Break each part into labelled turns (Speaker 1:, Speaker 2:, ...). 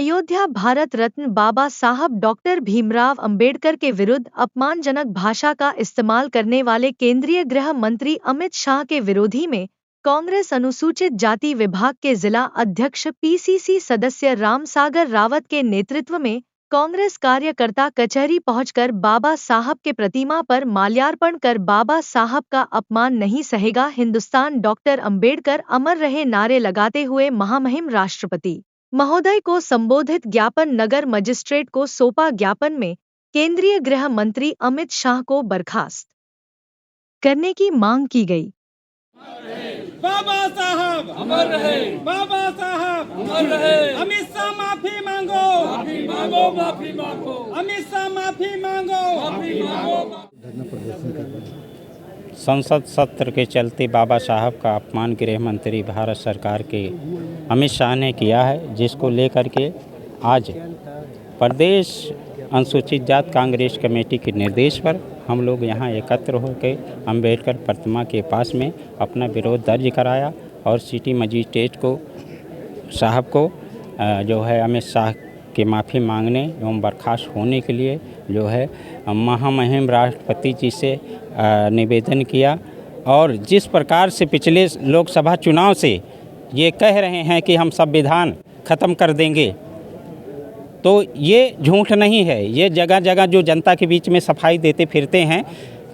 Speaker 1: अयोध्या भारत रत्न बाबा साहब डॉक्टर भीमराव अंबेडकर के विरुद्ध अपमानजनक भाषा का इस्तेमाल करने वाले केंद्रीय गृह मंत्री अमित शाह के विरोधी में कांग्रेस अनुसूचित जाति विभाग के जिला अध्यक्ष पीसीसी सदस्य रामसागर रावत के नेतृत्व में कांग्रेस कार्यकर्ता कचहरी पहुंचकर बाबा साहब के प्रतिमा पर माल्यार्पण कर बाबा साहब का अपमान नहीं सहेगा हिंदुस्तान डॉक्टर अंबेडकर अमर रहे नारे लगाते हुए महामहिम राष्ट्रपति महोदय को संबोधित ज्ञापन नगर मजिस्ट्रेट को सौंपा। ज्ञापन में केंद्रीय गृह मंत्री अमित शाह को बर्खास्त करने की मांग की गई।
Speaker 2: बाबा साहब
Speaker 3: अमर रहे,
Speaker 2: बाबा साहब
Speaker 3: अमर रहे।
Speaker 2: अमित शाह माफी मांगो,
Speaker 3: माफी मांगो, माफी मांगो,
Speaker 2: अमित शाह माफी मांगो,
Speaker 3: माफी मांगो।
Speaker 4: संसद सत्र के चलते बाबा साहब का अपमान गृह मंत्री भारत सरकार के अमित शाह ने किया है, जिसको लेकर के आज प्रदेश अनुसूचित जाति कांग्रेस कमेटी के निर्देश पर हम लोग यहाँ एकत्र होकर अंबेडकर प्रतिमा के पास में अपना विरोध दर्ज कराया और सिटी मजिस्ट्रेट को साहब को जो है अमित शाह के माफ़ी मांगने एवं बर्खास्त होने के लिए जो है महामहिम राष्ट्रपति जी से निवेदन किया। और जिस प्रकार से पिछले लोकसभा चुनाव से ये कह रहे हैं कि हम संविधान ख़त्म कर देंगे, तो ये झूठ नहीं है। ये जगह जगह जो जनता के बीच में सफाई देते फिरते हैं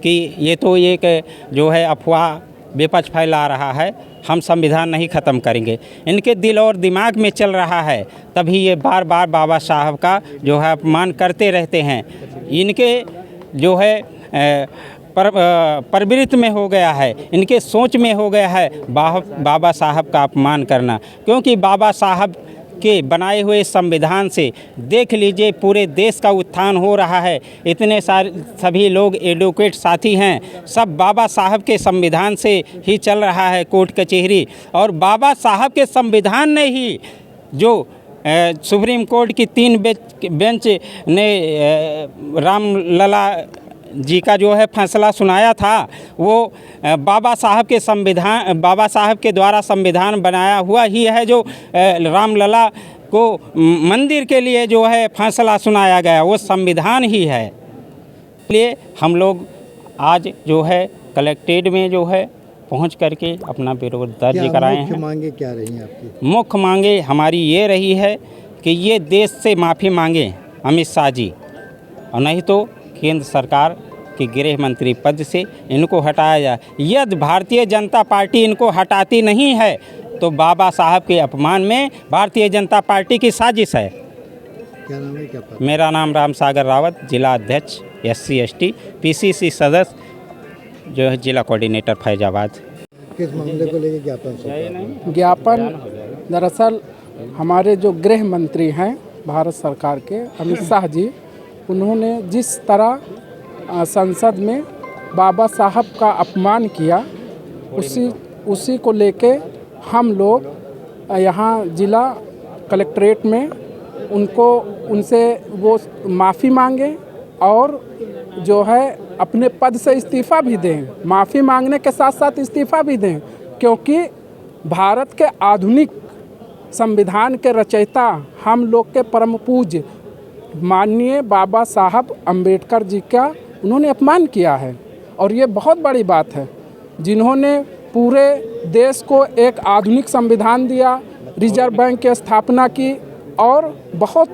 Speaker 4: कि ये तो एक जो है अफवाह बेपच फैला रहा है, हम संविधान नहीं ख़त्म करेंगे। इनके दिल और दिमाग में चल रहा है, तभी ये बार बार बाबा साहब का जो है अपमान करते रहते हैं। इनके जो है प्रवृत्ति में हो गया है, इनके सोच में हो गया है बाबा साहब का अपमान करना। क्योंकि बाबा साहब के बनाए हुए संविधान से देख लीजिए पूरे देश का उत्थान हो रहा है। इतने सारे सभी लोग एडवोकेट साथी हैं, सब बाबा साहब के संविधान से ही चल रहा है कोर्ट कचहरी। और बाबा साहब के संविधान ने ही जो सुप्रीम कोर्ट की 3 बेंच ने रामलला जी का जो है फैसला सुनाया था, वो बाबा साहब के द्वारा संविधान बनाया हुआ ही है, जो रामलला को मंदिर के लिए जो है फैसला सुनाया गया वो संविधान ही है। इसलिए हम लोग आज जो है कलेक्ट्रेट में जो है पहुंच करके अपना विरोध दर्ज कराए हैं।
Speaker 5: मुख्य मांगे क्या रही हैं आपकी?
Speaker 4: मुख्य मांगे हमारी ये रही है कि ये देश से माफ़ी मांगे अमित शाह जी, और नहीं तो केंद्र सरकार के गृह मंत्री पद से इनको हटाया जाए। यदि भारतीय जनता पार्टी इनको हटाती नहीं है तो बाबा साहब के अपमान में भारतीय जनता पार्टी की साजिश है।
Speaker 5: क्या नाम है, क्या पद?
Speaker 4: मेरा नाम रामसागर रावत, जिला अध्यक्ष SC ST, PCC सदस्य जो है जिला कोऑर्डिनेटर फैजाबाद।
Speaker 5: किस मामले को लेकर ज्ञापन सौंपा?
Speaker 6: ज्ञापन दरअसल हमारे जो गृह मंत्री हैं भारत सरकार के अमित शाह जी, उन्होंने जिस तरह संसद में बाबा साहब का अपमान किया, उसी को लेके हम लोग यहाँ जिला कलेक्ट्रेट में उनसे वो माफ़ी मांगे और जो है अपने पद से इस्तीफ़ा भी दें। माफ़ी मांगने के साथ साथ इस्तीफ़ा भी दें, क्योंकि भारत के आधुनिक संविधान के रचयिता हम लोग के परम पूज्य माननीय बाबा साहब अंबेडकर जी का उन्होंने अपमान किया है। और ये बहुत बड़ी बात है, जिन्होंने पूरे देश को एक आधुनिक संविधान दिया, रिजर्व बैंक की स्थापना की, और बहुत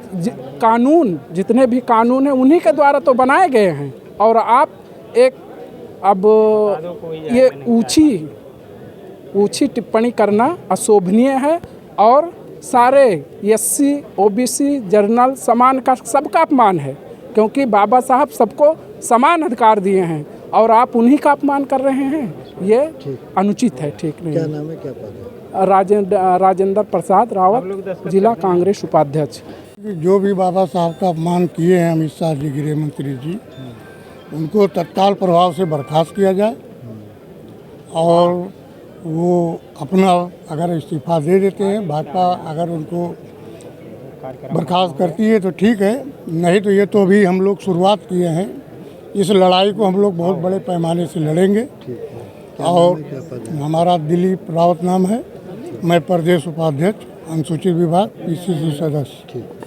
Speaker 6: कानून जितने भी कानून हैं उन्हीं के द्वारा तो बनाए गए हैं। और आप अब ये ऊंची टिप्पणी करना अशोभनीय है और सारे SC OBC जनरल समान का सबका अपमान है, क्योंकि बाबा साहब सबको समान अधिकार दिए हैं और आप उन्हीं का अपमान कर रहे हैं। ये अनुचित है, ठीक नहीं।
Speaker 5: क्या नाम है, क्या पद है?
Speaker 6: राजेंद्र प्रसाद रावत, जिला कांग्रेस उपाध्यक्ष।
Speaker 7: जो भी बाबा साहब का अपमान किए हैं अमित शाह जी गृह मंत्री जी, उनको तत्काल प्रभाव से बर्खास्त किया जाए और वो अपना अगर इस्तीफा दे देते हैं, भाजपा अगर उनको बर्खास्त करती है तो ठीक है, नहीं तो ये तो अभी हम लोग शुरुआत किए हैं। इस लड़ाई को हम लोग बहुत बड़े पैमाने से लड़ेंगे। और हमारा दिलीप रावत नाम है, मैं प्रदेश उपाध्यक्ष अनुसूचित विभाग, पीसीसी सदस्य।
Speaker 5: ठीक।